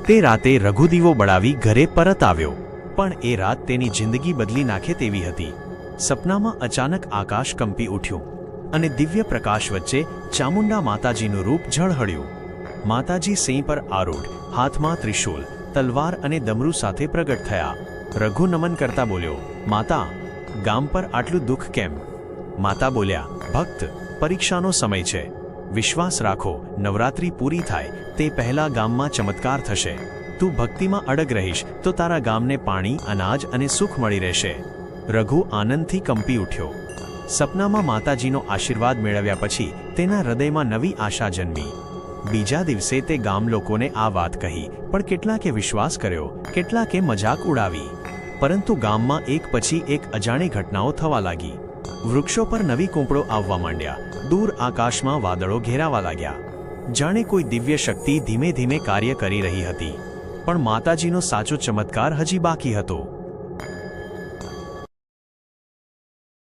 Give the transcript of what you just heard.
તે રાતે રઘુ દીવો બળાવી ઘરે પરત આવ્યો, પણ એ રાત તેની જિંદગી બદલી નાખે તેવી હતી. સપનામાં અચાનક આકાશ કંપી ઉઠ્યું અને દિવ્ય પ્રકાશ વચ્ચે ચામુંડા માતાજીનું રૂપ ઝળહળ્યું. માતાજી સિંહ પર આરૂઢ, હાથમાં ત્રિશૂલ, તલવાર અને ડમરૂ સાથે પ્રગટ થયા. રઘુ નમન કરતા બોલ્યો, માતા, ગામ પર આટલું દુઃખ કેમ? માતા બોલ્યા, ભક્ત, પરીક્ષાનો સમય છે. વિશ્વાસ રાખો, નવરાત્રિ પૂરી થાય તે પહેલા ગામમાં ચમત્કાર થશે. તું ભક્તિમાં અડગ રહીશ તો તારા ગામને પાણી, અનાજ અને સુખ મળી રહેશે. રઘુ આનંદથી કંપી ઉઠ્યો. સપનામાં માતાજીનો આશીર્વાદ મેળવ્યા પછી તેના હૃદયમાં નવી આશા જન્મી. બીજા દિવસે તે ગામ લોકોને આ વાત કહી, પણ કેટલાકે વિશ્વાસ કર્યો, કેટલાકે મજાક ઉડાવી. પરંતુ ગામમાં એક પછી એક અજાણી ઘટનાઓ થવા લાગી. વૃક્ષો પર નવી કૂંપળો આવવા માંડ્યા, દૂર આકાશમાં વાદળો ઘેરાવા લાગ્યા. જાણે કોઈ દિવ્ય શક્તિ ધીમે ધીમે કાર્ય કરી રહી હતી. પણ માતાજીનો સાચો ચમત્કાર હજી બાકી હતો.